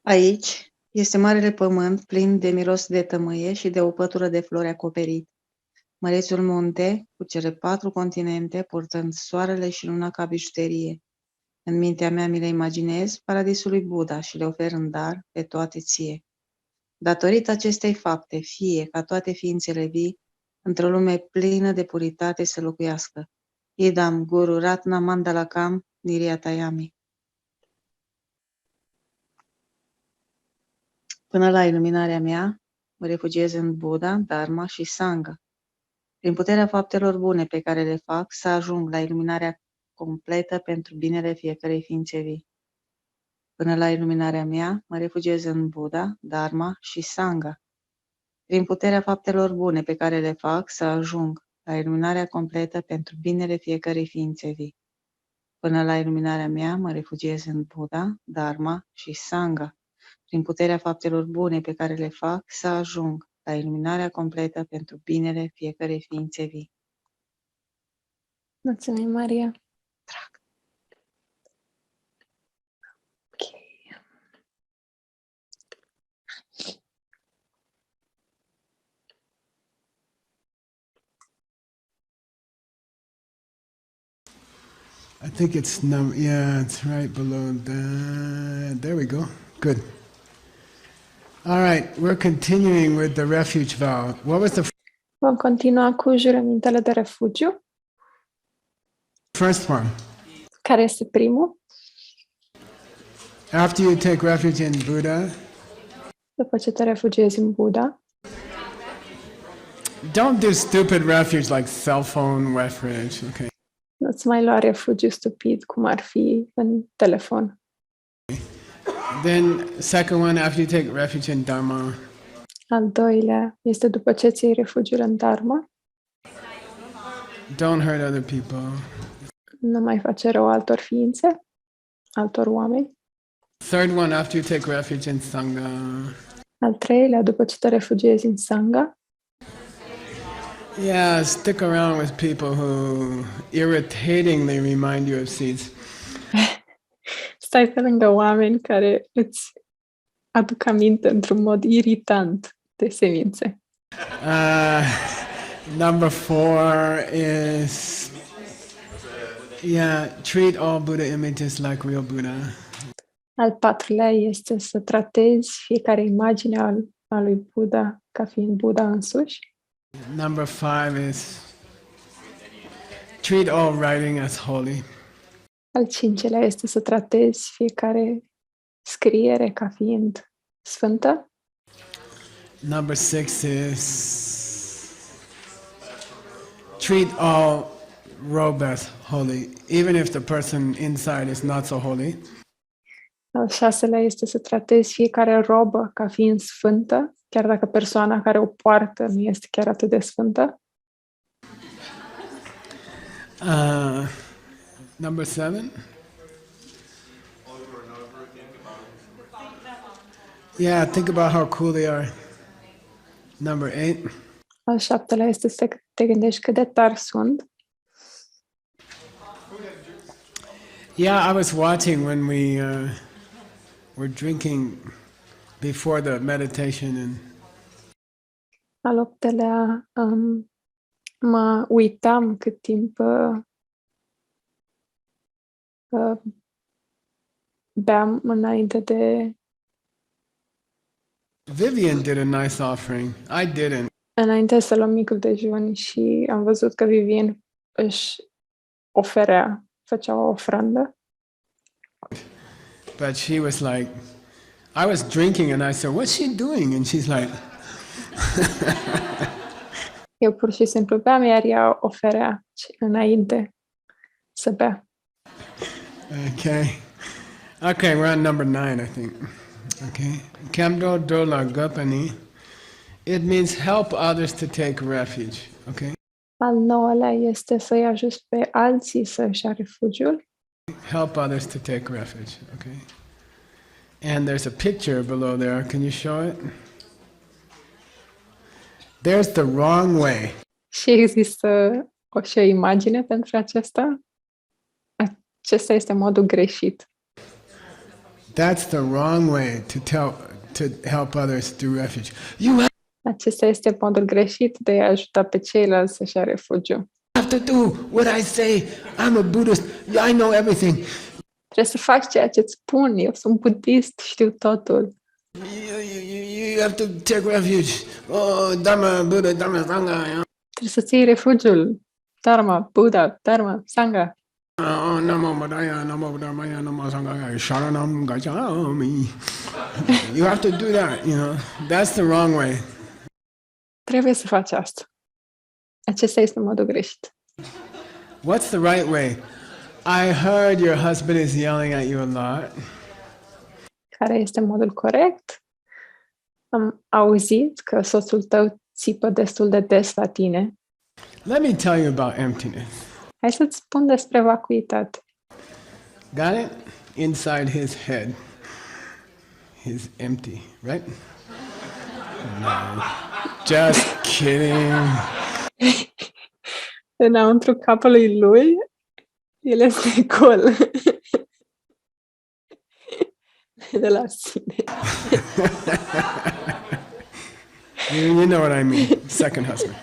Aici este marele pământ plin de miros de tămâie și de o pătură de flori acoperit. Mărețul munte, cu cele 4 continente, purtând soarele și luna ca bijuterie. În mintea mea mi le imaginez paradisul lui Buddha și le ofer în dar pe toate ție. Datorită acestei fapte, fie ca toate ființele vii, într-o lume plină de puritate să locuiască. Idam Guru Ratna Mandalakam Niriatayami. Până la iluminarea mea, mă refugiez în Buddha, Dharma și Sangha. Prin puterea faptelor bune pe care le fac, să ajung la iluminarea completă pentru binele fiecărei ființe vii. Până la iluminarea mea, mă refugiez în Buddha, Dharma și Sangha. Prin puterea faptelor bune pe care le fac, să ajung la iluminarea completă pentru binele fiecărei ființe vii. Până la iluminarea mea, mă refugiez în Buddha, Dharma și Sangha. Prin puterea faptelor bune pe care le fac, să ajung la iluminarea completă pentru binele fiecărei ființe vii. Mulțumim, Maria. Drag. Ok. I think it's it's right below that. There we go. Good. All right, we're continuing with the refuge vow. What was the Vom continua cu jurămintele de refugiu. first one? Care este primul? After you take refuge in Buddha, După ce te refugiezi în Buddha, don't do stupid refuge like cell phone refuge, okay? nu-ți mai lua refugiu stupid, cum ar fi în telefon. Then second one, after you take refuge in Dharma, Al doilea este după ce ți iei refugiul în Dharma, don't hurt other people. nu mai face rău altor ființe, altor oameni. Third one, after you take refuge in Sangha, Al treilea, după ce te refugiezi în Sangha, stick around with people who irritatingly remind you of seeds. stai pe lângă oameni care îți aduc aminte într-un mod iritant de semințe. Number 4 is, treat all Buddha images like real Buddha. Al patrulea este să tratezi fiecare imagine a lui Buddha ca fiind Buddha însuși. Number 5 is, treat all writing as holy. Al cincelea este să tratezi fiecare scriere ca fiind sfântă. Number 6 is, treat all robe as holy, even if the person inside is not so holy. Al șaselea este să tratezi fiecare robă ca fiind sfântă, chiar dacă persoana care o poartă nu este chiar atât de sfântă. Number 7. Think about how cool they are. Number 8. Al șaptelea este să te gândești cât de tari sunt. I was watching when we were drinking before the meditation, and Al optelea mă uitam cât timp beam înainte de... Vivian did a nice offering. I didn't. Înainte să luăm micul dejun și am văzut că Vivian își oferea, făcea o ofrandă. But she was like, I was drinking and I said, what's she doing? And she's like, Eu pur și simplu beam, iar ea oferea înainte să bea. Okay, we're on number 9, I think. Okay. Kamdo dola gapani. It means help others to take refuge. Okay. Al nouălea este să-i ajuți pe alții să-și ia refugiul. Help others to take refuge. Okay. And there's a picture below there. Can you show it? There's the wrong way. Și există și o imagine pentru acesta. Acesta este modul greșit. That's the wrong way to help others do refuge. Acesta este modul greșit de a ajuta pe ceilalți să-și ia refugiu. Have to do what I say. I'm a Buddhist. I know everything. Trebuie să faci ceea ce îți spun. Eu sunt budist, știu totul. You have to take refuge. Oh, Dharma, Buddha, Dharma, Sangha. Trebuie să-ți iei refugiul. Dharma, Buddha, Dharma, Sangha. Oh, Namo Buddhaya, Namo Dharmaya, Namo Sanghaya, Sharanam Gacchami. You have to do that, That's the wrong way. Trebuie să faci asta. Acesta este modul greșit. What's the right way? I heard your husband is yelling at you a lot. Care este modul corect? Am auzit că soțul tău țipă destul de des la tine. Let me tell you about emptiness. Hai să-ți spun despre vacuitate. Got it? Inside his head, he's empty, right? No. Just kidding. Înăuntru capului lui, el este gol. De la sine. You know what I mean. Second husband.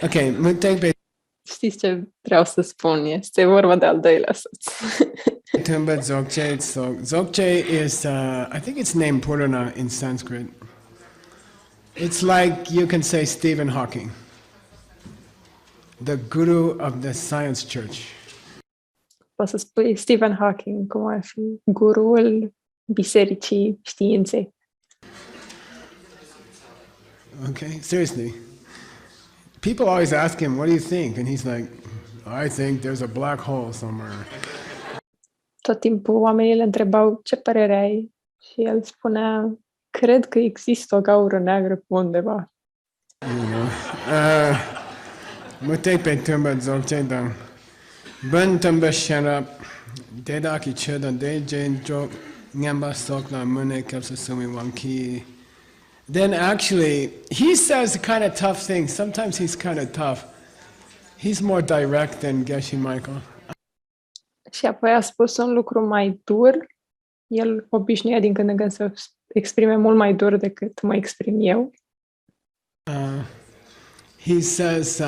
Okay, Știți ce vreau să spun? Este vorba de al doilea soț. Tumba Dzogchen. So Dzogchen is, I think it's named Purana in Sanskrit. It's like you can say Stephen Hawking, the guru of the science church. Poți să spui Stephen Hawking, cum ar fi guruul bisericii științei. Okay, seriously. People always ask him, what do you think? And he's like, I think there's a black hole somewhere. Tot timpul oamenii le întrebau ce părere ai și el spunea, cred că există o gaură neagră pe undeva. Mutai pe tumba Dzogchen dang. Bun tumba sharap. Deda ki cheda de jen jok. Ngamba sok la mune kapsa sumi wanki. Then actually, he says kind of tough things. Sometimes he's kind of tough. He's more direct than Geshe Michael. Și apoi a spus un lucru mai dur. El obișnuia din când în când să exprime mult mai dur decât mă exprim eu. He says,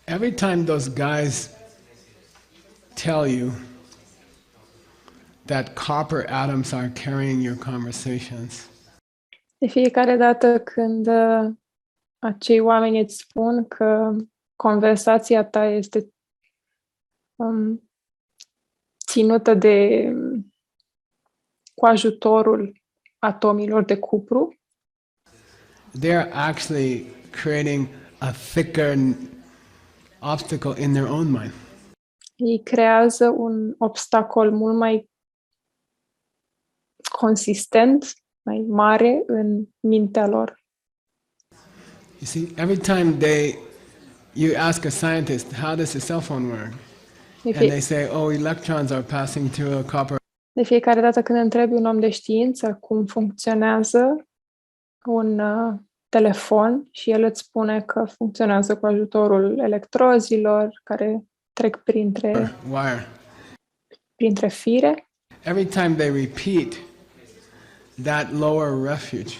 every time those guys tell you that copper atoms are carrying your conversations, De fiecare dată când acei oameni îți spun că conversația ta este ținută cu ajutorul atomilor de cupru, they're actually creating a thicker obstacle in their own mind. ei creează un obstacol mult mai consistent, mai mare în mintea lor. You see, every time you ask a scientist, how does a cell phone work? And they say, oh, electrons are passing through a copper. De fiecare dată când întrebi un om de știință cum funcționează un telefon și el îți spune că funcționează cu ajutorul electrozilor care trec printre fire. Every time they repeat that lower refuge,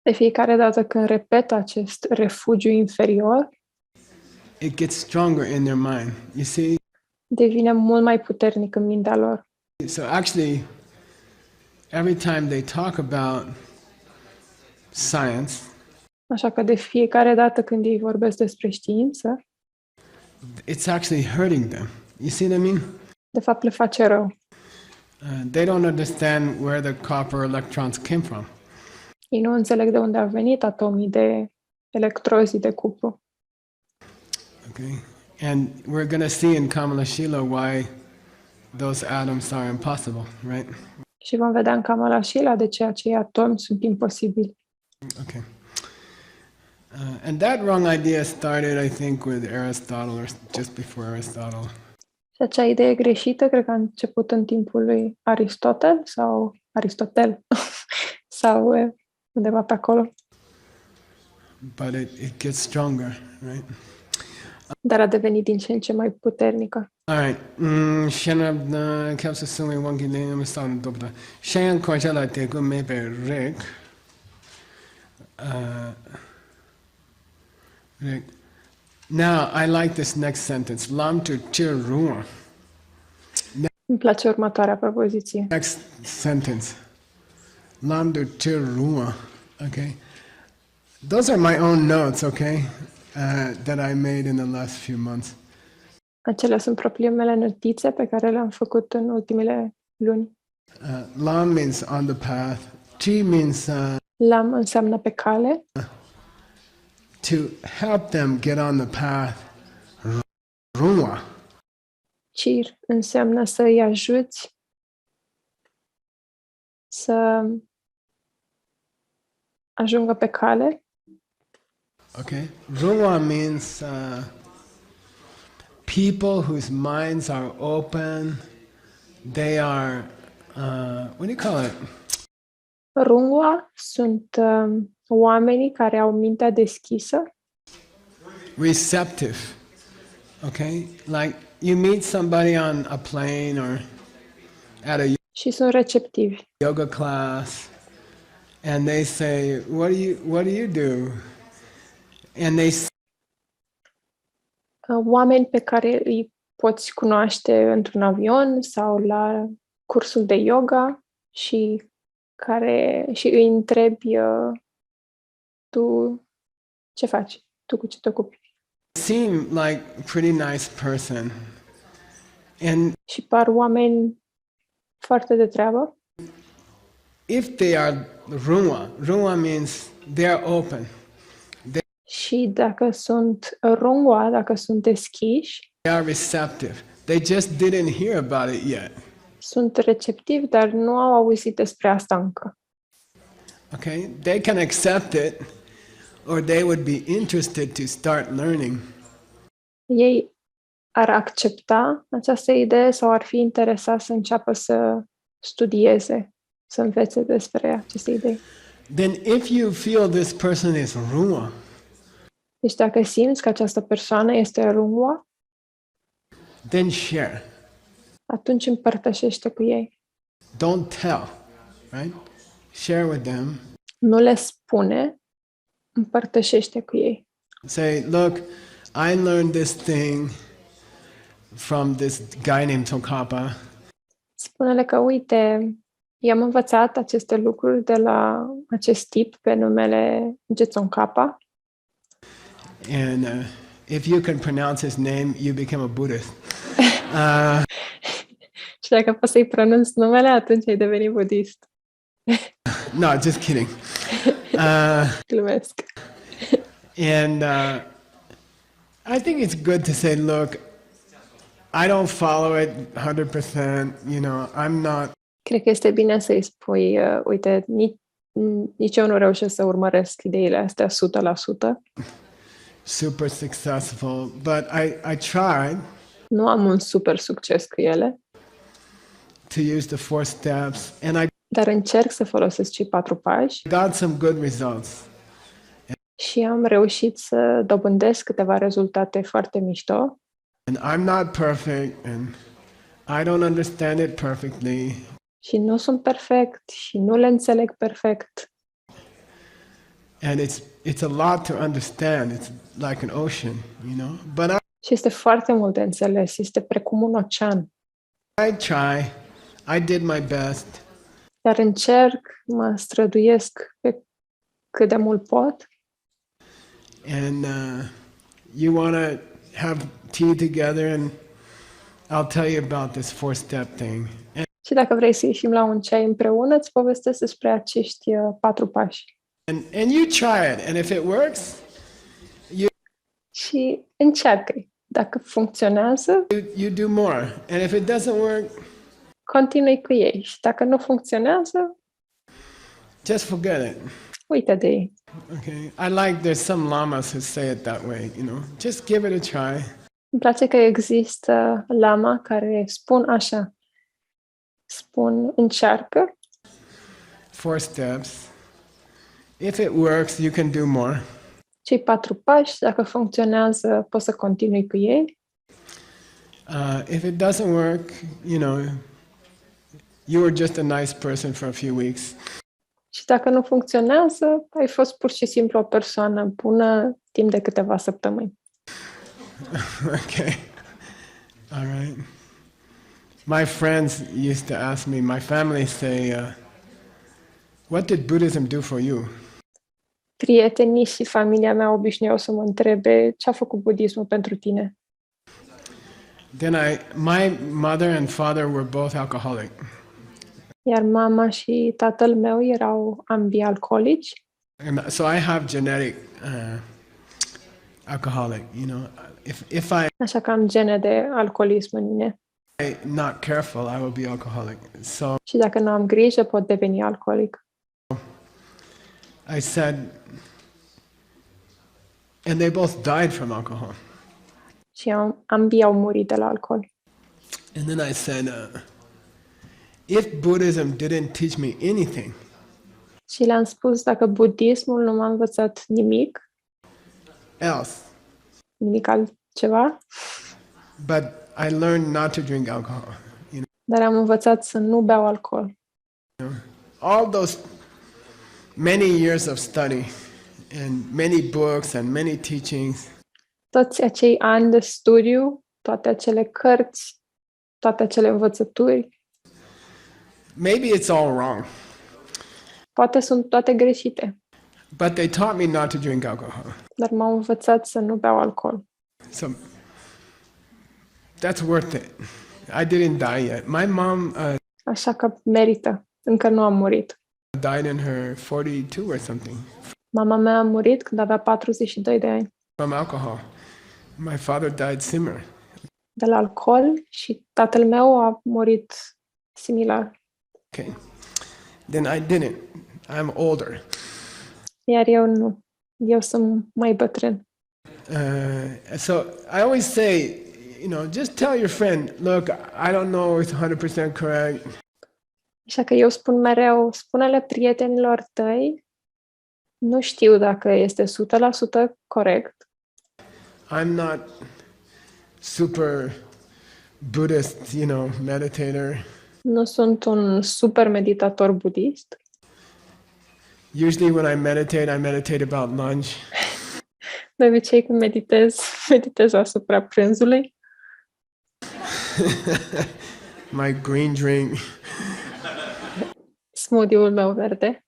De fiecare dată când repetă acest refugiu inferior, it gets stronger in their mind. You see? Devine mult mai puternic în mintea lor. So actually, every time they talk about science, Așa că de fiecare dată când ei vorbesc despre știință, it's actually hurting them. You see what I mean? de fapt le face rău. They don't understand where the copper electrons came from. Ei nu înțeleg de unde au venit atomii de electrozi de cupru. Okay, and we're going to see in Kamala Shila why those atoms are impossible, right? Și vom vedea în Kamala Shila de ce acei atomi sunt imposibili. Okay. And that wrong idea started, I think, with Aristotle or just before Aristotle. Și acea idee greșită, cred că a început în timpul lui Aristotel sau undeva pe acolo. But it gets stronger, right? Dar a devenit din ce în ce mai puternică. All right. Shanab kapsa sumi wangi le am sound dobda. Shan kwajala te go maybe Rick. Rick. Now I like this next sentence. Lam tu tirua. Îmi place următoarea propoziție. Next sentence. Lam tu tirua. Okay. Those are my own notes, okay, that I made in the last few months. Acelea sunt propriile mele notițe pe care le-am făcut în ultimele luni. Lam means on the path. Chi means Lam înseamnă pe cale. to help them get on the path. Rua. Cir înseamnă să îi ajuți să ajungă pe cale. Okay. Rua means people whose minds are open. They are, what do you call it? Rungwa sunt oamenii care au mintea deschisă. Receptive. Okay? Like you meet somebody on a plane or at a Și sunt receptivi. yoga class and they say, what do you do? And they Oameni pe care îi poți cunoaște într-un avion sau la cursul de yoga și îi întrebi tu ce faci, tu cu ce te ocupi. seem like a pretty nice person. And Și par oameni foarte de treabă. if they are Rungwa means they are open. Și dacă sunt rungwa, dacă sunt deschiși, They are receptive. They just didn't hear about it yet. sunt receptivi, dar nu au auzit despre asta încă. Okay? They can accept it or they would be interested to start learning. Ei ar accepta această idee sau ar fi interesați să înceapă să studieze, să învețe despre aceste idei. Then if you feel this person is Rungwa, Deci dacă simți că această persoană este rungwa, then share. atunci împărtășește cu ei. Don't tell, right? Share with them. Nu le spune, împărtășește cu ei. Say, look, I learned this thing from this guy named Tsongkhapa. Spune-le că, uite, i-am învățat aceste lucruri de la acest tip pe numele Tsongkhapa. And if you can pronounce his name, you become a Buddhist. Și dacă poți să-i pronunți numele, atunci ai devenit budist. No, just kidding. Glumesc. And I think it's good to say, look, I don't follow it 100%, you know, I'm not. Cred că este bine să-i spui, uite, nici eu nu reușesc să urmăresc ideile astea 100%. Super successful, but I tried Nu am un super succes cu ele, to use the 4 steps, and I dar încerc să folosesc cei 4 pași got some good results. și am reușit să dobândesc câteva rezultate foarte mișto. And I'm not perfect, and I don't understand it perfectly. Și nu sunt perfect și nu le înțeleg perfect. And it's a lot to understand. It's like an ocean, you know. But Și este foarte mult de înțeles, este precum un ocean. I try. I did my best. Dar încerc, mă străduiesc pe cât de mult pot. And you want to have tea together, and I'll tell you about this 4-step thing. Și dacă vrei să ieșim la un ceai împreună, îți povestesc despre acești 4 pași. And you try it, and if it works, Și încearcă. Dacă funcționează, you do more. And if it doesn't work, continui cu ei. Și dacă nu funcționează, just forget it. uite de ei. Okay. I like there's some lamas who say it that way, you know. Just give it a try. Îmi place că există lama care spun așa. Spun, încearcă. 4 steps. If it works, you can do more. Cei 4 pași, dacă funcționează, poți să continui cu ei. If it doesn't work, you were just a nice person for a few weeks. Și dacă nu funcționează, ai fost pur și simplu o persoană bună timp de câteva săptămâni. Okay. All right. My friends used to ask me, my family say, what did Buddhism do for you? Prietenii și familia mea obișnuiau să mă întrebe ce a făcut budismul pentru tine. Then my mother and father were both alcoholic. Iar mama și tatăl meu erau ambii alcoolici. And so I have genetic alcoholic, If Așa că am gene de alcoolism în mine. I'm not careful, I will be alcoholic. So Și dacă nu am grijă, pot deveni alcoolic. I said, and they both died from alcohol. Și ambii au murit de la alcool. And then I said, if Buddhism didn't teach me anything, Și le-am spus, dacă budismul nu m-a învățat nimic altceva, but I learned not to drink alcohol. dar am învățat să nu beau alcool. All those many years of study and many books and many teachings, Toți acei ani de studiu, toate acele cărți, toate acele învățături, maybe it's all wrong, poate sunt toate greșite, but they taught me not to drink alcohol. dar m-au învățat să nu beau alcool. So that's worth it. I didn't die yet. My mom Așa că merită. Încă nu am murit. died in her 42 or something Mama mea a murit când avea 42 de ani from alcohol. My father died similar. de la alcool și tatăl meu a murit similar. Okay. Then I didn't. I'm older. Iar eu nu. Eu sunt mai bătrân. So I always say, just tell your friend, look, I don't know if it's 100% correct. Așa că eu spun mereu, spune-le prietenilor tăi, nu știu dacă este 100% corect. I'm not super Buddhist, meditator. Nu sunt un super meditator budist. Usually when I meditate about lunch. De obicei când meditez asupra prânzului. My green drink. Smoothie-ul meu verde.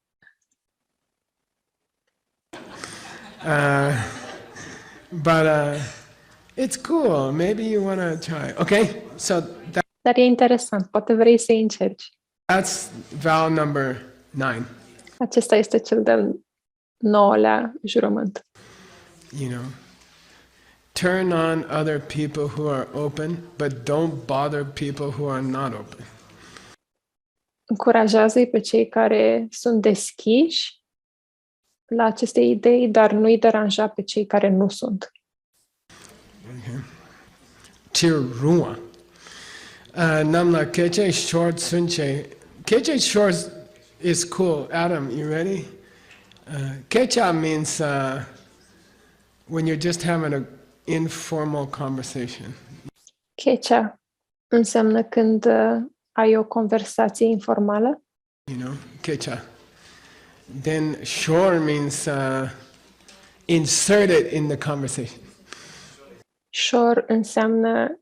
But it's cool. Maybe you want to try. Okay? So Dar e interesant. Poate vrei să încerci. that's vow number 9. Acesta este cel de-al 9-lea jurământ. Turn on other people who are open, but don't bother people who are not open. Încurajează-i pe cei care sunt deschiși la aceste idei, dar nu-i deranja pe cei care nu sunt. Okay. Tirua. Namla keche short sunche. Keche short is cool. Adam, you ready? Kecha means when you're just having an informal conversation. Kecha înseamnă când ai o conversație informală. Kecha. Then shore means inserted in the conversation. Shor înseamnă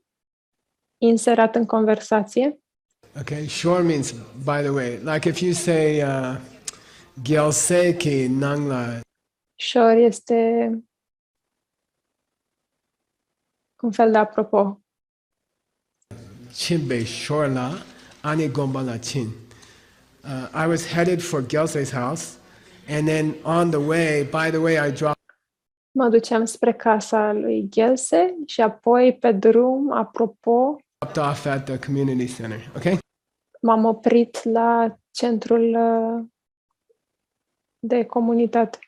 inserat în conversație. Okay, shore means by the way. Like if you say gyalseki nangla. Shor este un fel de apropo. Chimbe shorla ani gombala chin. I was headed for Gyalse's house, and then on the way, by the way, I dropped. Mă duceam spre casa lui Gyalse și apoi pe drum, apropo, Off at the community center. Okay. m-am oprit la centrul de comunitate.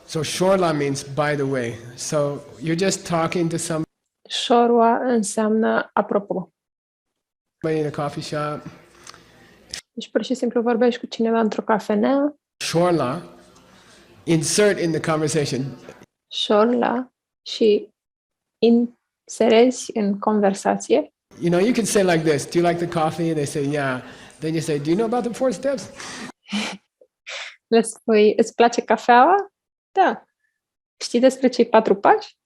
So shorla means by the way. So you're just talking to somebody Shorua înseamnă apropo. in a coffee shop. Deci pur și simplu vorbești cu cineva într-o cafenea. Shorla, insert in the conversation. Shorla și serezi în conversație. You know, you can say like this, do you like the coffee? And they say, yeah. Then you say, do you know about the 4 steps? Le spui, îți place cafeaua? Da. Știi despre cei 4 pași?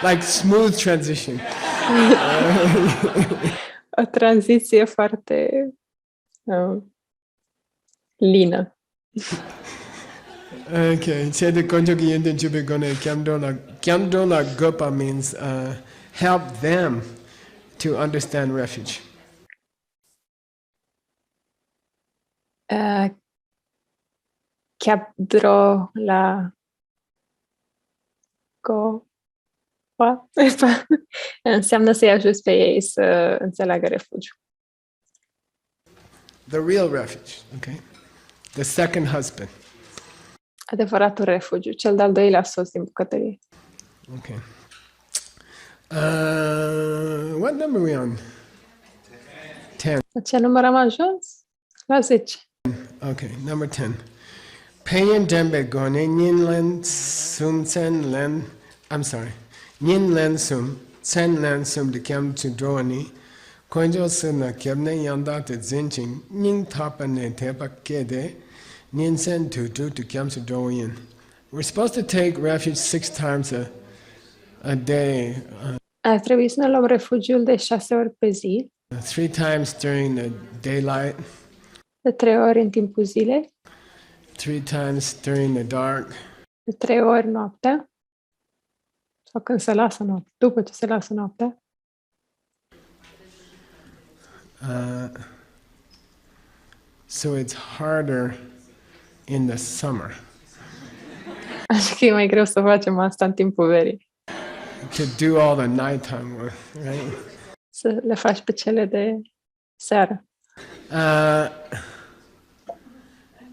Like smooth transition. O tranziție foarte lină. Okay. Chede konjoki yenden chube gone kyamdona gopa means help them to understand refuge. Chiabdro la înseamnă să-i ajuți pe ei să înțeleagă refugiul. The real refuge, okay? The second husband. Adevăratul refugiu, cel de-al doilea soț din bucătărie. Okay. What number are we on? 10. La ce număr am ajuns? La 10. Okay, number 10. Payan dembe gone nyin len sum sen len. I'm sorry. Nyin len sum sen len sum de kyam tu droani. Konjo suna kyamne yanda te zinching ning tapa ne tepa kede. Nyin sen tu to kyam tu droin. We're supposed to take refuge 6 times a day. Ar trebui să ne luăm refugiul de 6 ori pe zi. 3 times during the daylight. De 3 ori în timpul zilei. 3 times during the dark. De 3 ori noaptea. Sau când se lasă noaptea. După ce se lasă noaptea. So it's harder in the summer. Așa că e mai greu să facem asta în timpul verii. To do all the nighttime work, right? Să le faci pe cele de seară.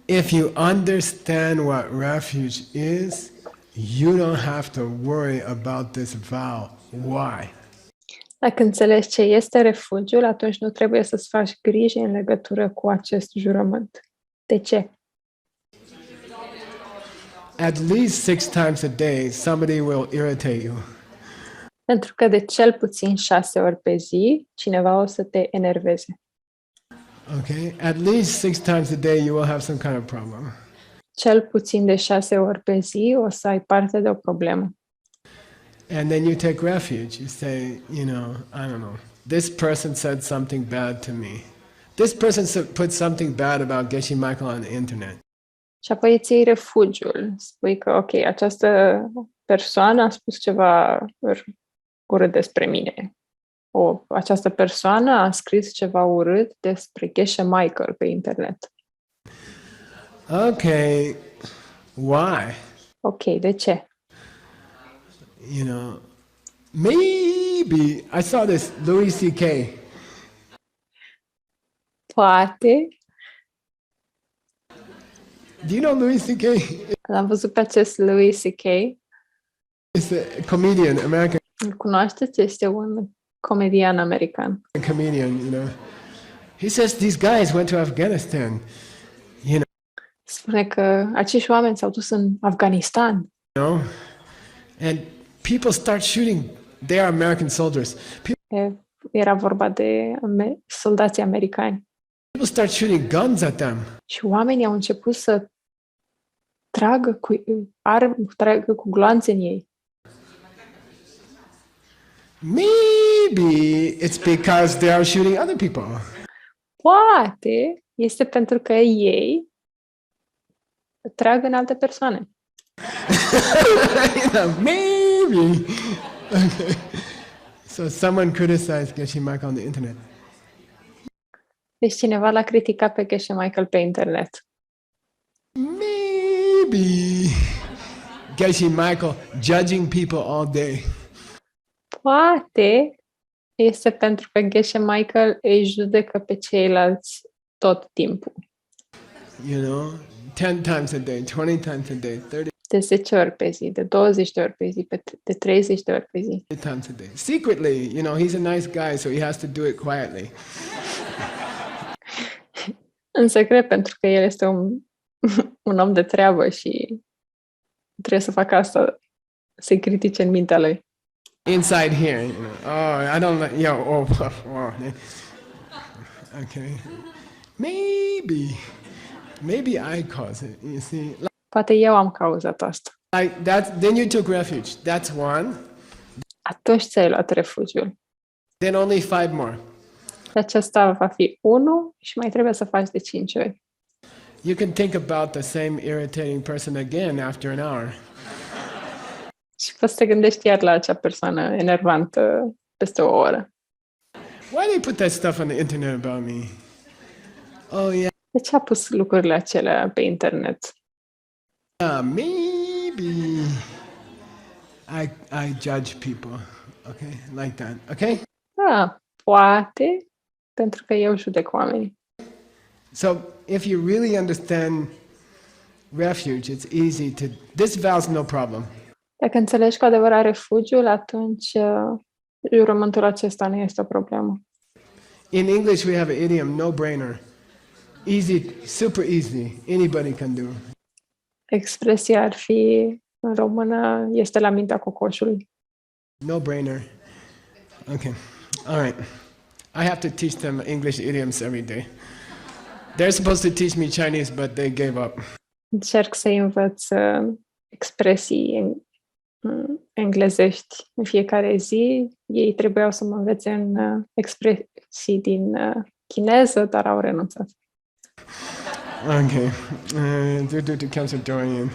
If you understand what refuge is, you don't have to worry about this vow. Why? Dacă înțelegi ce este refugiul, atunci nu trebuie să-ți faci griji în legătură cu acest jurământ. De ce? At least 6 times a day, somebody will irritate you. Pentru că de cel puțin 6 ori pe zi, cineva o să te enerveze. Okay? At least 6 times a day, you will have some kind of problem. Cel puțin de 6 ori pe zi o să ai parte de o problemă. And then you take refuge. You say, you know, I don't know, this person said something bad to me. This person put something bad about Geshe Michael on the internet. Și apoi îți iei refugiul. Spui că, ok, această persoană a spus ceva urât despre mine. Această persoană a scris ceva urât despre Geshe Michael pe internet. Okay, why? Ok, de ce? You know, maybe I saw this Louis C.K. Poate. Do you know Louis C.K.? L-am văzut pe acest Louis C.K. He's a comedian, American Îl cunoașteți? Este un comedian american. comedian, you know. He says these guys went to Afghanistan, you Spune că acești oameni s-au dus în Afganistan know, and people start shooting. They are American soldiers. Era vorba de soldații americani. People start shooting guns at them. Și oamenii au început să tragă cu gloanțe în ei. Maybe it's because they are shooting other people. Poate este pentru că ei trag în alte persoane. You know, maybe. Okay. So someone criticized Geshe Michael on the internet. Deci cineva l-a criticat pe Geshe Michael pe internet. Maybe Geshe Michael judging people all day. Poate este pentru că Geshe Michael îi judecă pe ceilalți tot timpul. You know, 10 times a day, 20 times a day, 30 De 10 ori pe zi, de 20 de ori pe zi, de 30 de ori pe zi. times a day. Secretly, you know, he's a nice guy, so he has to do it quietly. În secret, pentru că el este un om de treabă și trebuie să facă asta se critique în mintea lui. Inside here, you know. Oh, I don't like. Yeah. Oh. Okay. Maybe I cause it. You see. Poate eu am cauzat asta. Like that. Then you took refuge. That's one. Atunci ți-ai luat refugiul. Then only 5 more. Și acesta va fi 1 și mai trebuie să faci de 5 ori. You can think about the same irritating person again after an hour. Și poți să te gândești iar la acea persoană enervantă peste o oră. Why do you put that stuff on the internet about me? Oh yeah. De ce a pus lucrurile acelea pe internet? Maybe I judge people. Okay, like that. Okay. Poate, pentru că eu judec oamenii. So if you really understand refuge, it's easy to. This vow's no problem. Dacă înțelegi cu adevărat refugiul, atunci jurământul acesta nu este o problemă. In English, we have an idiom, no-brainer. Easy, super easy. Anybody can do. Expresia ar fi, în română, este la mintea cocoșului. No-brainer. Okay. All right. I have to teach them English idioms every day. They're supposed to teach me Chinese, but they gave up. Încerc să învăț expresii englezești în fiecare zi. Ei trebuiau să mă învețe în expresii din chineză, dar au renunțat. Okay. Cancer Dorian.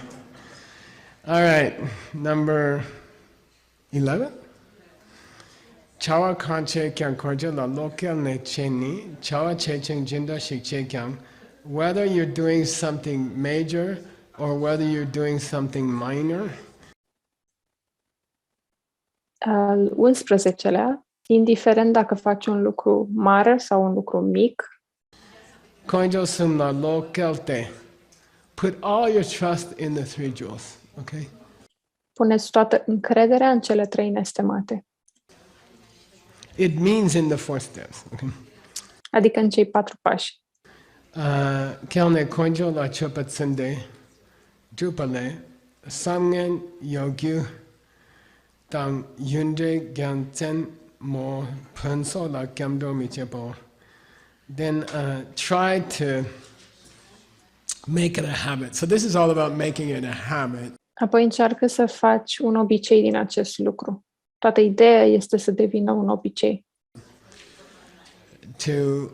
All right. Number 11. Chawa kanche kyang korja la local ne cheni, chawa checheng jinda shik che kyang, whether you're doing something major or whether you're doing something minor. Al 11-lea, indiferent dacă faci un lucru mare sau un lucru mic, Konjo sum la local te. Put all your trust in the 3 jewels, okay? puneți toată încrederea în cele 3 nestemate. It means in the 4 steps, okay? Adică în cei 4 pași. Kelne konjo la chopa tsende, jupale, samgen yogyu, tang yunde gyanten mo punso la gyamdo michepo. Then try to make it a habit. So this is all about making it a habit. Apoi încearcă să faci un obicei din acest lucru. Toată ideea este să devină un obicei. To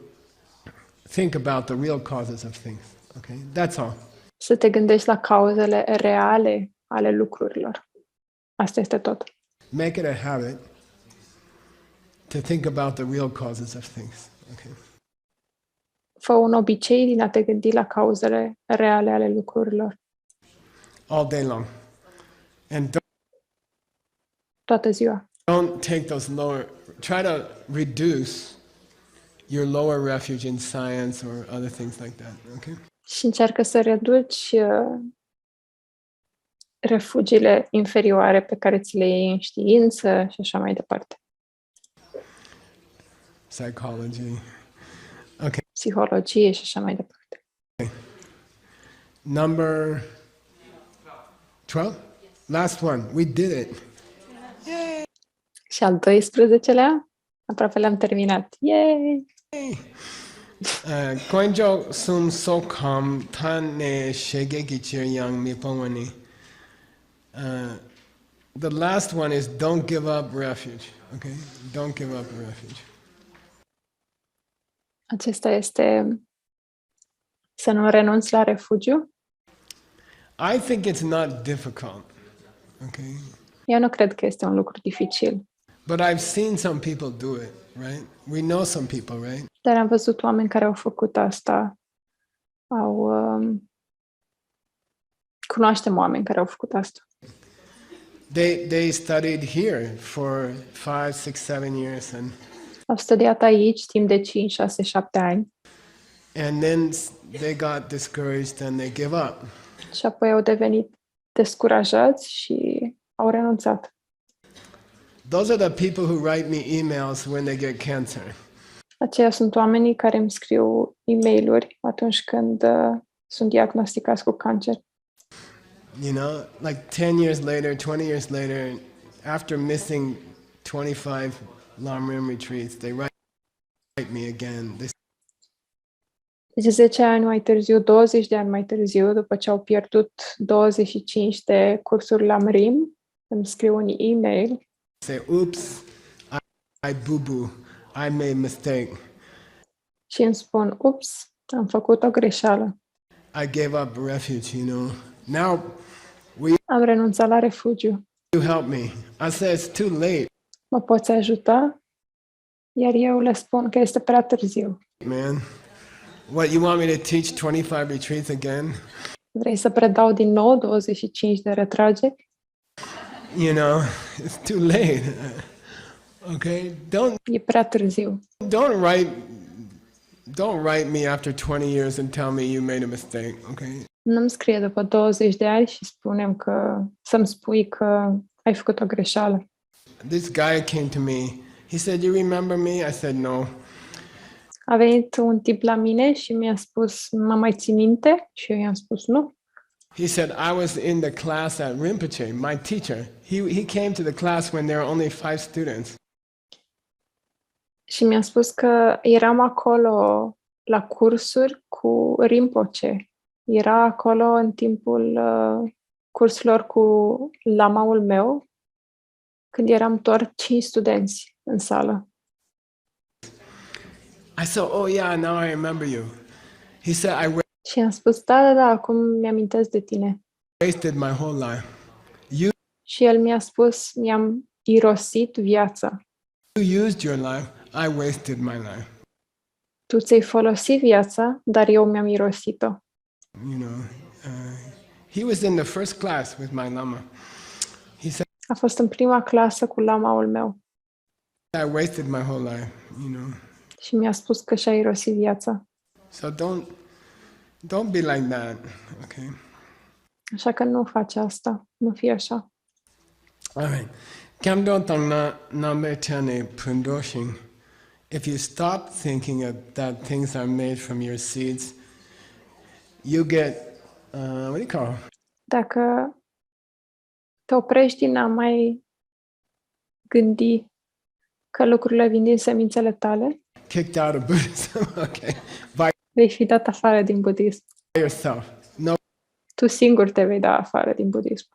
think about the real causes of things. Okay, that's all. Să te gândești la cauzele reale ale lucrurilor. Asta este tot. Make it a habit to think about the real causes of things. Okay. Fă un obicei din a te gândi la cauzele reale ale lucrurilor. All day long. And Toată ziua. don't take those lower, try to reduce your lower refuge in science or other things like that, okay? Și încearcă să reduci refugiile inferioare pe care ți le iei în știință și așa mai departe. Psychology. Okay. Psihologie și așa mai departe. Number 12? Last one. We did it. Și al 12-lea, aproape le-am terminat. Yay! Koinjo sun sokam tane shege gichir yang mipongwani. The last one is don't give up refuge. Okay? Don't give up refuge. Acesta este să nu renunți la refugiu. I think it's not difficult. Okay? Eu nu cred că este un lucru dificil. But I've seen some people do it, right? We know some people, right? Dar am văzut oameni care au făcut asta. Cunoaștem oameni care au făcut asta. They studied here for 5, 6, 7 years and Au studiat aici timp de 5, 6, 7 ani. and then they got discouraged and they give up. Și apoi au devenit descurajați și au renunțat. Those are the people who write me emails when they get cancer. Aceia sunt oamenii care îmi scriu e-mail-uri atunci când sunt diagnosticați cu cancer. You know, like 10 years later, 20 years later, after missing 25 Lam Rim retreats, they write me again. Deci 10 ani mai târziu, 20 de ani mai târziu, după ce au pierdut 25 de cursuri Lam Rim, îmi scriu un e-mail. Say, oops, I boo-boo, I made a mistake. Și îmi spun, ups, am făcut o greșeală. I gave up refuge, you know. Now, Am renunțat la refugiu. you help me. I say it's too late, Mă poți ajuta? Iar eu le spun că este prea târziu. man. What, you want me to teach 25 retreats again? Vrei să predau din nou 25 de retrageri? You know, it's too late. Okay? E prea târziu. Don't write me after 20 years and tell me you made a mistake, okay? Nu-mi scrie după 20 de ani și să-mi spui că ai făcut o greșeală. This guy came to me. He said, "You remember me?" I said, "No." A venit un tip la mine și mi-a spus, mă mai ții minte? Și eu i-am spus, nu. He said, "I was in the class at Rinpoche, my teacher. He came to the class when there were only 5 students." Și mi-a spus că eram acolo la cursuri cu Rinpoche. Era acolo în timpul cursurilor cu lamaul meu, când eram doar 5 studenți în sală. I said, "Oh yeah, now I remember you." He said, Și am spus, da, acum mi-amintesc de tine. wasted my whole life. Și el mi-a spus, mi-am irosit viața. You used your life, I wasted my life. Tu ți-ai folosit viața, dar eu mi-am irosit-o. You know, he was in the first class with my lama. He said, A fost în prima clasă cu lamaul meu "I wasted my whole life." You know. și mi-a spus că și-a irosit viața. So don't be like that, okay? Așa că nu faci asta, nu fii așa. All right. Kamdo tangna nambe chane pundoshing. If you stop thinking that things are made from your seeds, you get what do you call? Dacă te oprești din a mai gândi că lucrurile vin din semințele tale, Kicked out of Buddhism, okay? By vei fi dat afară din budism. yourself. No, Tu singur te vei da afară din budism.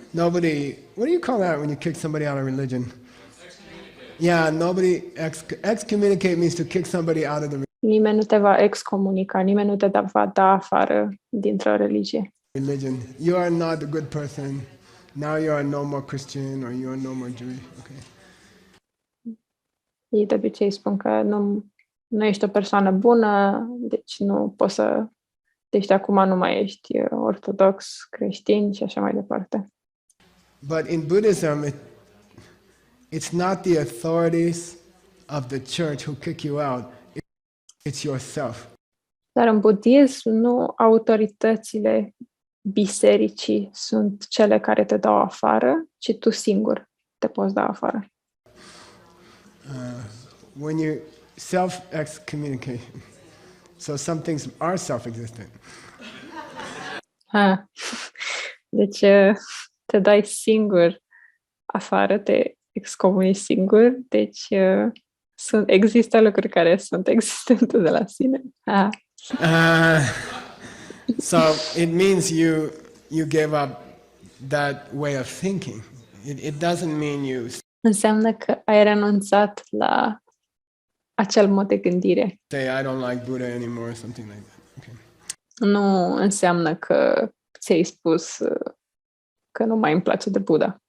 nobody. What do you call that when you kick somebody out of religion? Yeah, nobody excommunicate means to kick somebody out of the Nimeni nu te va excomunica, nimeni nu te va da afară dintr-o religie. religion. You are not a good person. Now you are no more Christian or you are no more Jewish. Okay. Ei de obicei spun că nu ești o persoană bună, deci nu poți să... Deci de acum nu mai ești ortodox, creștin și așa mai departe. But in Buddhism, it's not the authorities of the church who kick you out. It's yourself. Dar în budism nu autoritățile bisericii sunt cele care te dau afară, ci tu singur te poți da afară. When you self-excommunication, so some things are self-existent. Deci te dai singur afară, te excomunici singur, deci există lucruri care sunt existente de la sine. So it means you gave up that way of thinking. It doesn't mean you Înseamnă că ai renunțat la acel mod de gândire. say I don't like Buddha anymore or something like that. Okay. Nu înseamnă că ți-ai spus că nu mai îmi place de Buddha.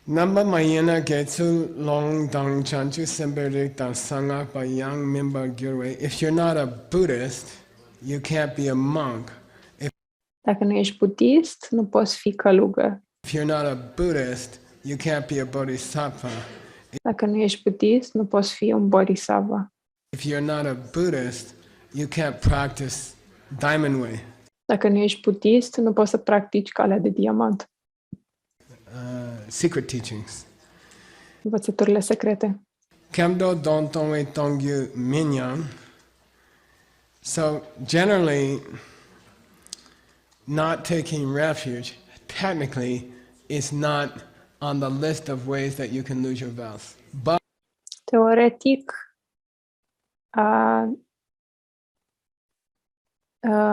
Number mayena getsu long dang chanchu semberik dan sanga by young member gyurwe. If you're not a Buddhist, you can't be a monk. Dacă nu ești budist, nu poți fi călugăr. If you're not a Buddhist, you can't be a bodhisattva. Dacă nu ești budist, nu poți fi un bodhisattva. If you're not a Buddhist, you can't practice diamond way. Dacă nu ești budist, nu poți să practici calea de diamant. Secret teachings. Învățăturile secrete. Kemdo don tongwe tongyu minyan. So generally, not taking refuge, technically, is not on the list of ways that you can lose your vows. But Teoretic,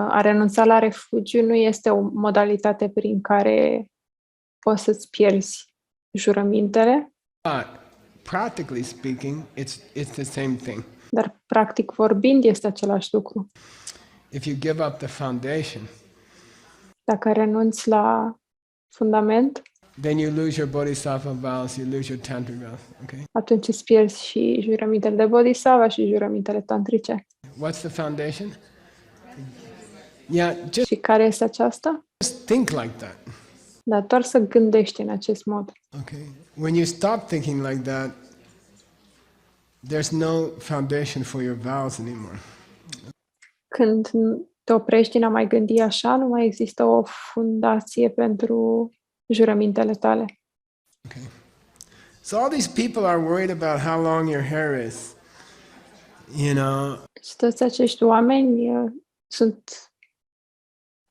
a renunța la refugiu nu este o modalitate prin care poți să-ți pierzi jurămintele, practically speaking, it's the same thing. dar practic vorbind este același lucru. If you give up the foundation, Dacă renunți la fundament, then you lose your bodhisattva vows, you lose your tantric vows. Okay. atunci îți pierzi și jurămintele de bodhisattva și jurămintele tantrice. What's the foundation? Yeah, just Și care este aceasta? think like that. Dar doar să gândești în acest mod. Okay. When you stop thinking like that, there's no foundation for your vows anymore. Când te oprești din a mai gândi așa, nu mai există o fundație pentru jurămintele tale. Okay. So all these people are worried about how long your hair is. You know, Și toți acești oameni sunt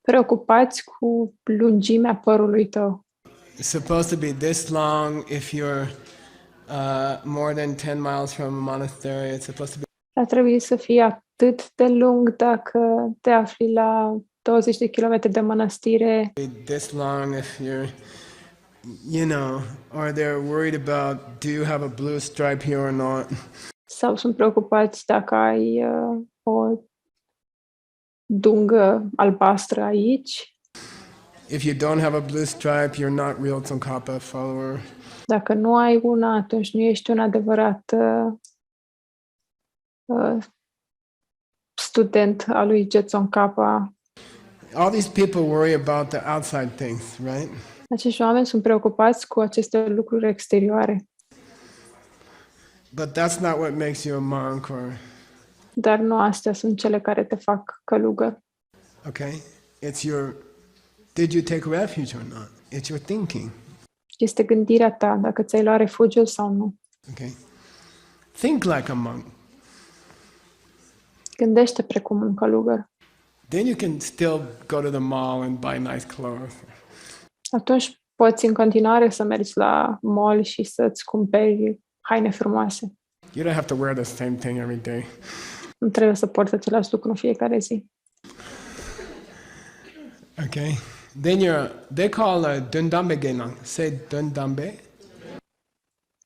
preocupați cu lungimea părului tău. it's supposed to be this long if you're more than 10 miles from a monastery. It's supposed to be Ar trebui să fie atât de lung dacă te afli la 20 de kilometri de mănăstire, this long if you're, you know, or they're worried about, do you have a blue stripe here or not? sau sunt preocupați dacă ai o dungă albastră aici. If you don't have a blue stripe, you're not real Tsongkhapa follower. Dacă nu ai una, atunci nu ești un adevărat student al lui Tsongkhapa. All these people worry about the outside things, right? Acești oameni sunt preocupați cu aceste lucruri exterioare, But that's not what makes you a monk or, dar nu astea sunt cele care te fac călugăr. okay? It's your, did you take refuge or not? It's your thinking, Este gândirea ta, dacă ți-ai luat refugiul sau nu. okay? Think like a monk. Gândește precum un călugăr. Then you can still go to the mall and buy nice clothes. Atunci poți în continuare să mergi la mall și să-ți cumperi haine frumoase. You don't have to wear the same thing every day. Nu trebuie să porți același lucru în fiecare zi. Okay? Then they call dundambe genang. Say dundambe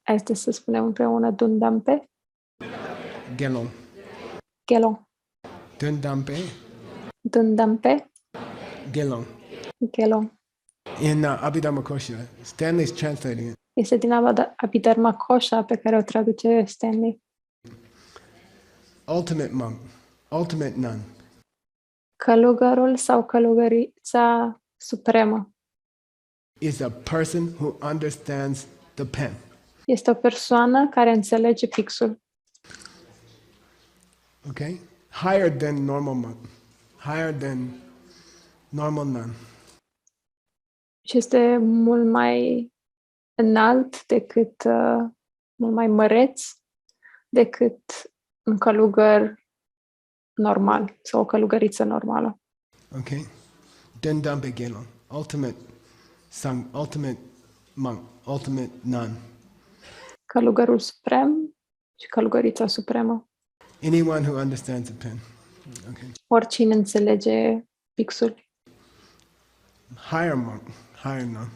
Asta să spunem împreună dundampe, gelong. gelong. Dundambe Dundampe, gelong. gelong. In Abhidhamma Kosha, Stanley's translating it. Este din Abhidharma Kosha pe care o traduce Stanley. Ultimate monk, ultimate nun. Călugărul sau călugărița supremă Is a person who understands the pen. este o persoană care înțelege pixul. Okay? Higher than normal monk. Higher than normal nun. Și este mult mai înalt decât, mult mai măreț decât un călugăr normal sau o călugăriță normală. Okay? Dundambe gelong. Ultimate sang, ultimate monk, ultimate nun. Călugărul suprem și călugărița supremă. Anyone who understands the pen. Okay. Oricine înțelege pixul. Higher monk, higher nun.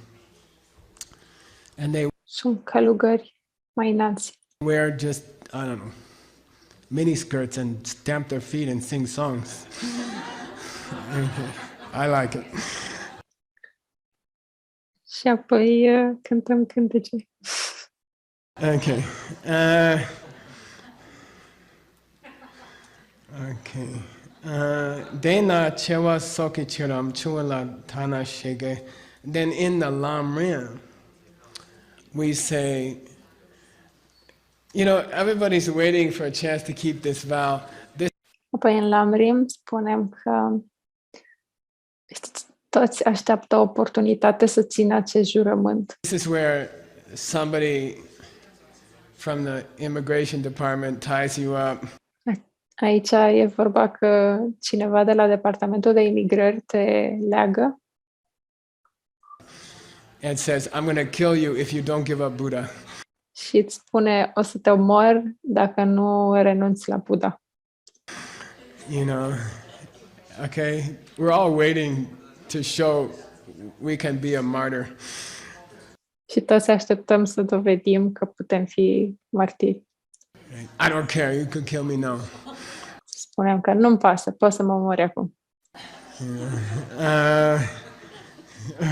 And they Sunt călugări mai înalți. wear just, I don't know, mini skirts and stamp their feet and sing songs. I like it. Și apoi cântăm cântece. Okay. Okay. Dena chewa soki chiram chuala tana shege. Then in the Lam Rim, we say, you know, everybody's waiting for a chance to keep this vow. Apoi în Lam Rim spunem că toți așteaptă o oportunitate să țină acest jurământ. This is where somebody from the immigration department ties you up. Aici e vorba că cineva de la departamentul de imigrări te leagă and says, I'm going to kill you if you don't give up Buddha. și îți spune o să te omor dacă nu renunți la Buddha. You know, okay? We're all waiting to show we can be a martyr. Și toți așteptăm să dovedim că putem fi martiri. I don't care, you can kill me now. Spuneam că nu-mi pasă, poți să mă omori acum.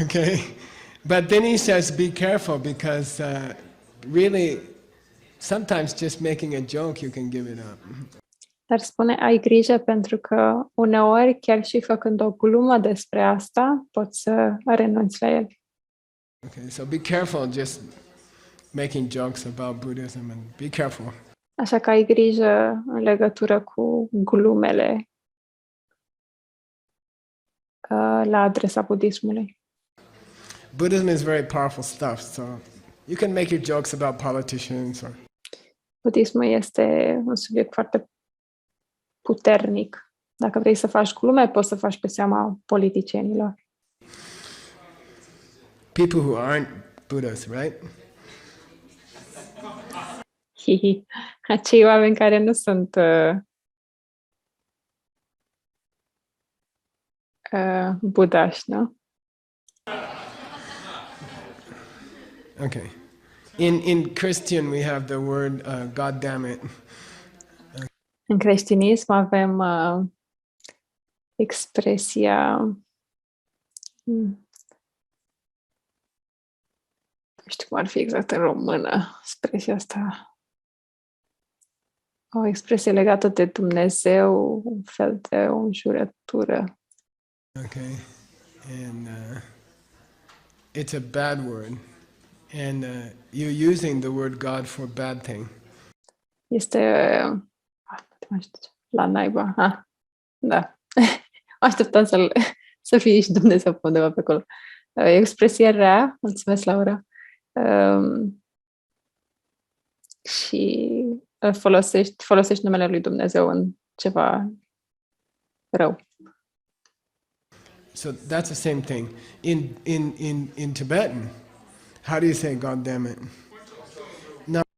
Okay. But then he says, be careful because really, sometimes just making a joke, you can give it up. Dar spune, ai grijă pentru că uneori, chiar și făcând o glumă despre asta, poți să renunți la el. Okay, so be careful just making jokes about Buddhism and be careful. Așa că ai grijă în legătură cu glumele la adresa budismului. Buddhism is very powerful stuff, so you can make your jokes about politicians or Budismul este un subiect foarte puternic. Dacă vrei să faci glume, poți să faci pe seama politicienilor. people who aren't Buddhas, right? Hihi. Acei oameni care nu sunt budași, nu? Okay. In Christian we have the word God damn it. În creștinism avem expresia nu știu cum ar fi exact în română expresia asta. O expresie legată de Dumnezeu, un fel de o înjurătură. Okay. And it's a bad word. And you're using the word God for bad thing. Este la naiba. Da. Așteptam să fie și Dumnezeu pe undeva pe acolo. E expresie rea, mulțumesc, Laura. Și folosești numele lui Dumnezeu în ceva rău. So that's the same thing. In Tibetan, how do you say God damn it?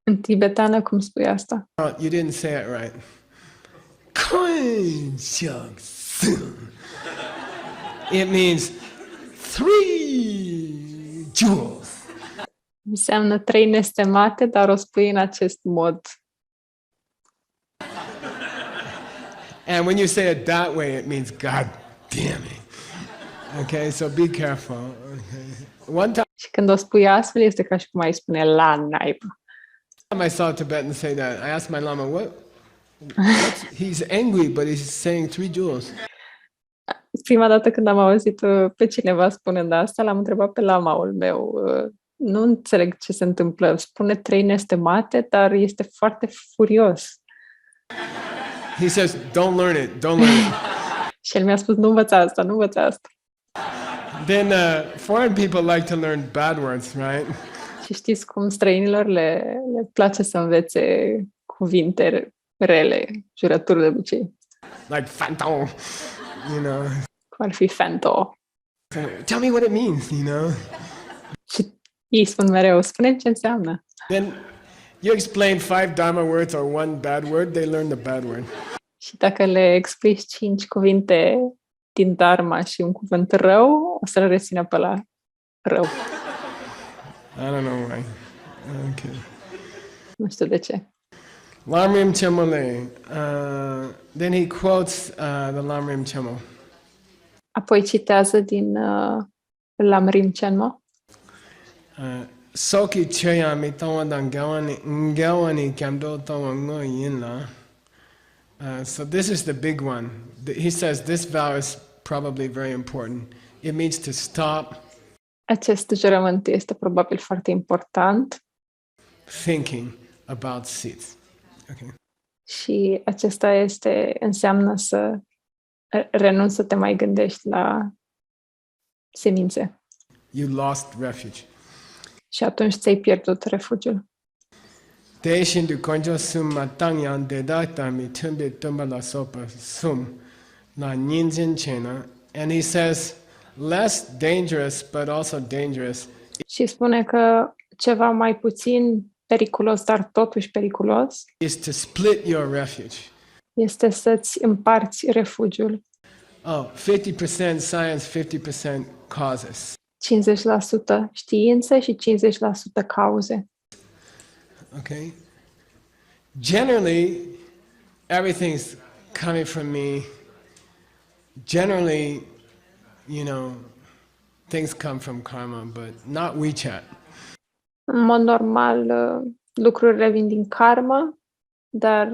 În tibetană cum spui asta? You didn't say it right. It means 3 jewels. Înseamnă 3 nestemate, dar o spui în acest mod. And when you say it that way, it means God damn it. Okay, so be careful. Okay. One time Și când o spui astfel, este ca și cum ai spune la naiba. I saw a Tibetan say that. I asked my Lama, he's angry, but he's saying 3 jewels. Prima dată când am auzit pe cineva spunând asta, l-am întrebat pe lamaul meu. Nu înțeleg ce se întâmplă. Spune 3 nestemate, dar este foarte furios. He says, don't learn it, don't learn it. Și el mi-a spus, nu învăța asta, nu învăța asta. Then foreign people like to learn bad words, right? Și știți cum străinilor le place să învețe cuvinte rele, jurături de obicei. Like fantom, you know. Cum ar fi fento. Tell me what it means, you know. Și ei spun mereu, spune ce înseamnă. Then you explain 5 Dharma words or 1 bad word, they learn the bad word. Și dacă le explici 5 cuvinte din Dharma și un cuvânt rău, o să-l rețină pe la rău. I don't know why. Okay. Nu știu de ce. Lam Rim Chemole. Then he quotes the Lam Rim Chemo. Apoi citează din Lam Rim Chenmo. Soki cheya mi tawadan gawani kamdo tawango yinla. So this is the big one. He says this vow is probably very important. It means to stop Acest jurământ este probabil foarte important. thinking about seeds. Okay. Și acesta înseamnă să renunți să te mai gândești la semințe. You lost refuge. Și atunci ți-ai pierdut refugiul. Deshin du konjo sum matangyan de data mi tumbi tumba la sopa sum na ninjin chena. And he says, less dangerous, but also dangerous. Și spune că ceva mai puțin periculos, dar totuși periculos, Is to split your refuge. este să-ți împarți refugiul. Oh, 50% science, 50% causes. 50% știință și 50% cauze. Okay? Generally, everything's coming from me. Generally, things come from karma, but not WeChat. În mod normal, lucrurile vin din karma, dar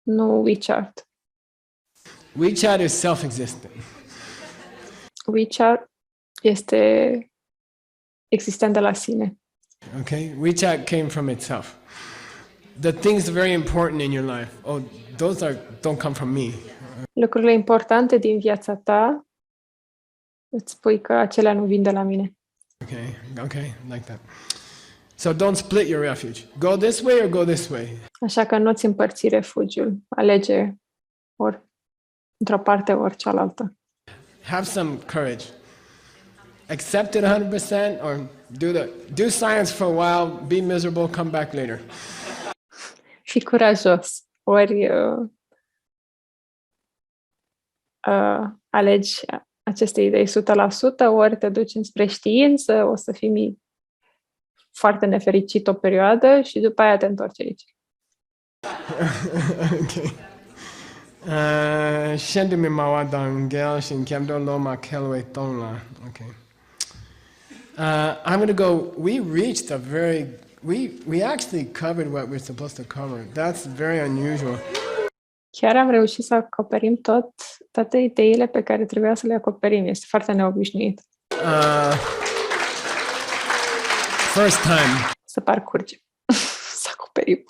nu WeChat. WeChat is self-existent. WeChat este existent de la sine. Okay? WeChat came from itself. The things very important in your life, don't come from me. Lucrurile importante din viața ta, îți spui că acelea nu vin de la mine. Okay, like that. So don't split your refuge. Go this way or go this way. Așa că nu-ți împărți refugiul. Alege ori într-o parte, ori cealaltă. Have some courage. Accept it 100% or do science for a while, be miserable, come back later. Fii curajos. Ori alegi aceste idei 100%, ori te duci înspre știință, o să fii foarte nefericit o perioadă și după aia te întorci aici. Okay. Shendimi mawadang gel shin kemdo loma kelwe tongla. Okay. I'm going to go. We actually covered what we're supposed to cover. That's very unusual. Chiar am reușit să acoperim toate ideile pe care trebuia să le acoperim. Este foarte neobișnuit. First time. Să parcurgem. Să acoperim.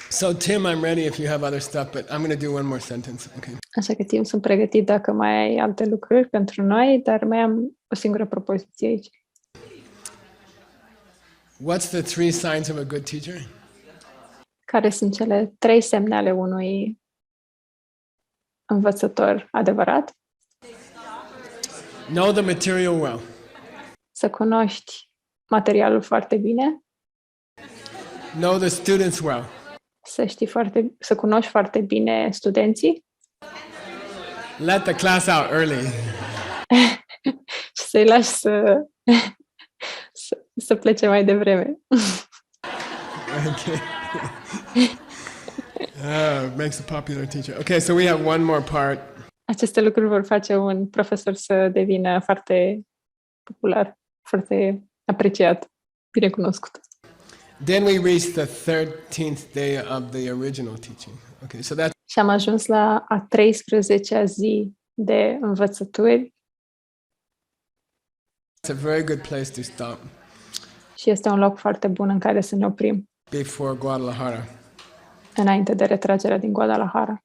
So Tim, I'm ready if you have other stuff, but I'm going to do one more sentence. Okay. Așa că Tim, sunt pregătit dacă mai ai alte lucruri pentru noi, dar mai am o singură propoziție aici. What's the 3 signs of a good teacher? Care sunt cele 3 semne ale unui învățător adevărat? Know the material well. Să cunoști materialul foarte bine. Know the students well. Să cunoști foarte bine studenții. Let the class out early. Și să-i lași să plece mai devreme. Okay. Makes a popular teacher. Okay, so we have one more part. Aceste lucruri vor face un profesor să devină foarte popular, foarte apreciat, bine cunoscut. Then we reach the 13th day of the original teaching. Okay, so that's. Și am ajuns la a 13-a zi de învățături. It's a very good place to stop. Și este un loc foarte bun în care să ne oprim. Before Guadalajara. Înainte de retragerea din Guadalajara.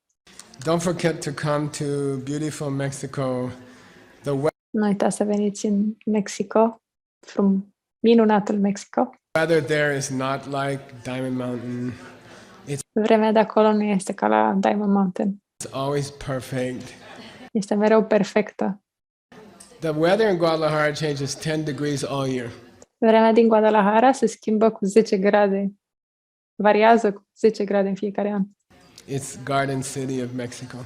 Don't forget to come to beautiful Mexico. Nu uitați să veniți în Mexico, minunatul Mexico. Weather there is not like Diamond Mountain. Vremea de acolo nu este ca la Diamond Mountain. It's always perfect. Este mereu perfectă. The weather in Guadalajara changes 10 degrees all year. Vremea din Guadalajara se schimbă cu 10 grade. Variază cu 10 grade în fiecare an. It's Garden City of Mexico.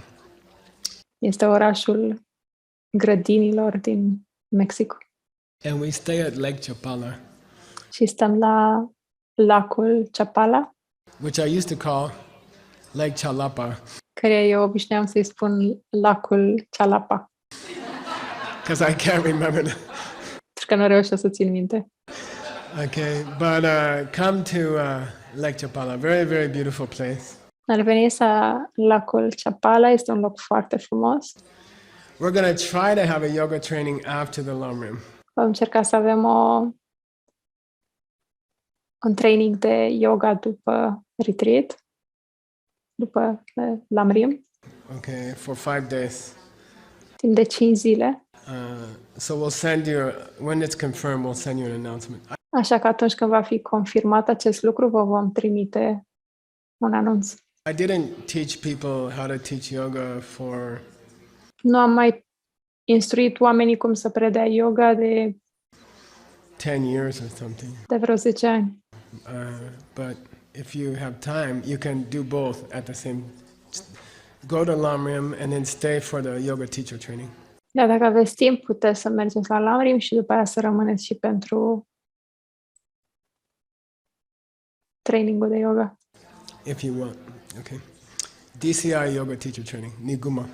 Este orașul grădinilor din Mexico. And we stay at Lake Chapala. Și stăm la lacul Chapala, which I used to call Lake Chalapa. Care eu obișnuiam să-i spun lacul Chalapa. Because I can't remember. Pentru că nu reușesc să țin minte. Okay, but come to Lake Chapala. Very, very beautiful place. Ar veni la lacul Chapala, este un loc foarte frumos. We're going to try to have a yoga training after the Lam Rim. Vom încerca să avem un training de yoga după retreat, după Lam Rim. Okay, for 5 days. Timp de 5 zile. So we'll send you, when it's confirmed, we'll send you an announcement. Așa că atunci când va fi confirmat acest lucru, vă vom trimite un anunț. I didn't teach people how to teach yoga for Nu am mai instruit oamenii cum să predea yoga de 10 years or something. vreo 10 ani. But if you have time, you can do both at the same. Go to Lam Rim and then stay for the yoga teacher training. Dar dacă aveți timp, puteți să mergeți la Lam Rim și după aia să rămâneți și pentru trainingul de yoga. If you want, okay. DCI yoga teacher training, Niguma.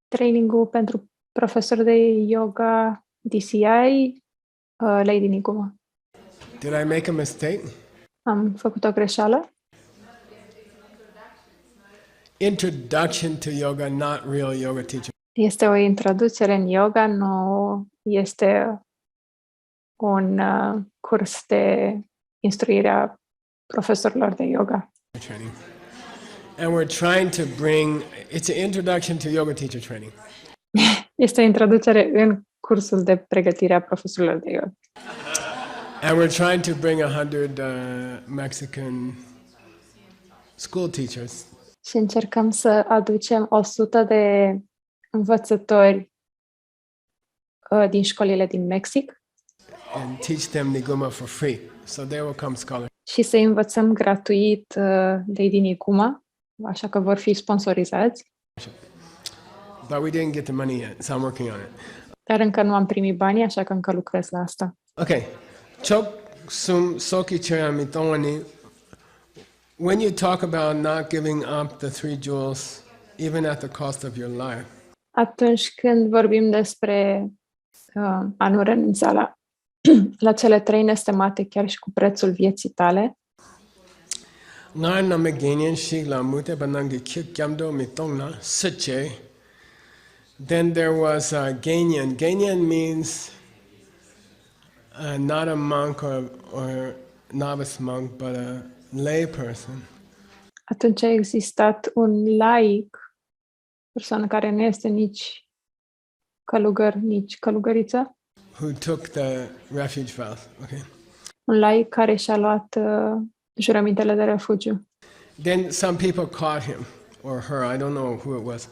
Trainingul pentru profesor de yoga DCI, Lady Niguma. Did I make a mistake? Am făcut o greșeală? Introduction to yoga, not real yoga teacher. Este o introducere în yoga, nu este un curs de instruire a profesorilor de yoga. Training. And we're trying to bring, it's an introduction to yoga teacher training. Este o introducere în cursul de pregătire a profesorilor de yoga. And we're trying to bring 100 Mexican school teachers. Și încercăm să aducem 100 de învățători din școlile din Mexic And teach them Niguma for free. So they will come scholars. și să învățăm gratuit Lady Niguma, așa că vor fi sponsorizați. But we didn't get the money yet, so I'm working on it. Dar încă nu am primit banii, așa că încă lucrez la asta. Okay. Chok sum soki chaya mitongani. When you talk about not giving up the 3 jewels, even at the cost of your life, Atunci când vorbim despre a nu renunța la cele 3 nestemate, chiar și cu prețul vieții tale, ngar namagenyan shigla mute banangi kyuk kyamdo mitongna sache. Then there was Ganyan. Ganyan means not a monk or novice monk, but a lay person. atunci a existat un laic, persoană care nu este nici călugăr, nici călugăriță, Who took the refuge vows. Okay. un laic care și-a luat jurămintele de refugiu. Then some people caught him or her. I don't know who it was.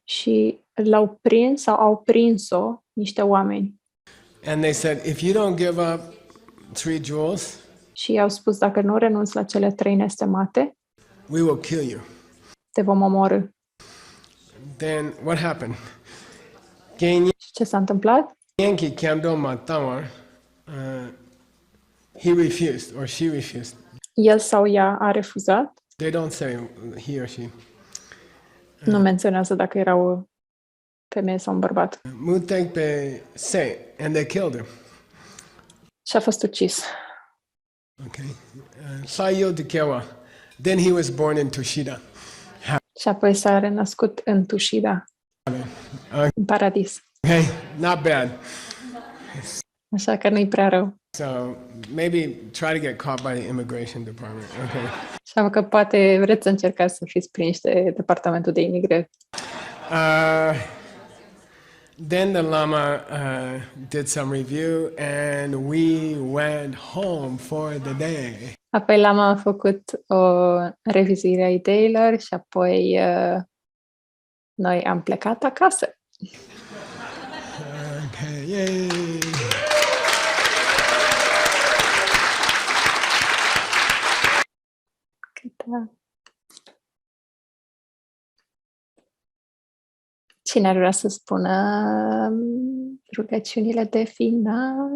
Și l-au prins sau au prins-o niște oameni. And they said, if you don't give up 3 jewels, Și i-au spus, dacă nu renunți la cele 3 nestemate, we will kill you. te vom omorî. Then what happened? Ganyan Și ce s-a întâmplat? ki kyamdo matawar. He refused or she refused. El sau ea a refuzat. They don't say he or she. Nu menționează dacă era o femeie sau un bărbat. Mutekbe say, and they killed him. Și a fost ucis. Okay. Sayo Dikewa. Then he was born in Tushida. Și apoi s-a renăscut în Tushida, în paradis. Okay, not bad. Așa că nu-i prea rău. So maybe try to get caught by the immigration department. Okay. Așa că poate vreți să încercați să fiți prinși de departamentul de imigrări. Then the Lama did some review and we went home for the day. Apoi Lama a făcut o revizuire a ideilor și apoi noi am plecat acasă. Okay, yay! Da. Cine ar vrea să spună rugăciunile de final?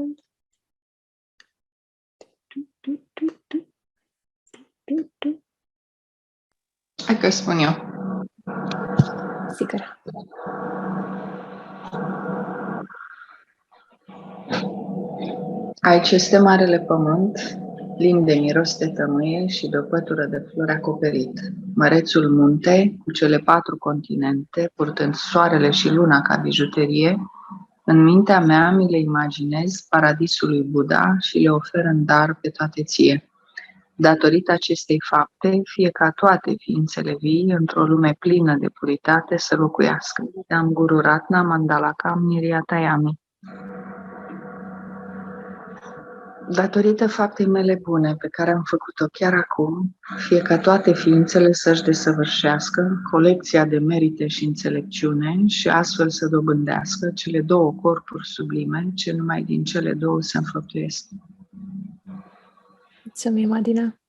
Hai că spun eu. Sigur. Aici este marele pământ, plin de miros de tămâie și de o pătură de flori acoperit. Mărețul munte, cu cele 4 continente, purtând soarele și luna ca bijuterie, în mintea mea mi le imaginez paradisul lui Buddha și le ofer în dar pe toate ție. Datorită acestei fapte, fie ca toate ființele vii, într-o lume plină de puritate, să locuiască. Am Guru Ratna Mandalakam Niriatayami. Datorită faptei mele bune pe care am făcut-o chiar acum, fie ca toate ființele să-și desăvârșească colecția de merite și înțelepciune și astfel să dobândească cele două corpuri sublime, ce numai din cele două se înfăptuiesc. Mulțumim, Adina.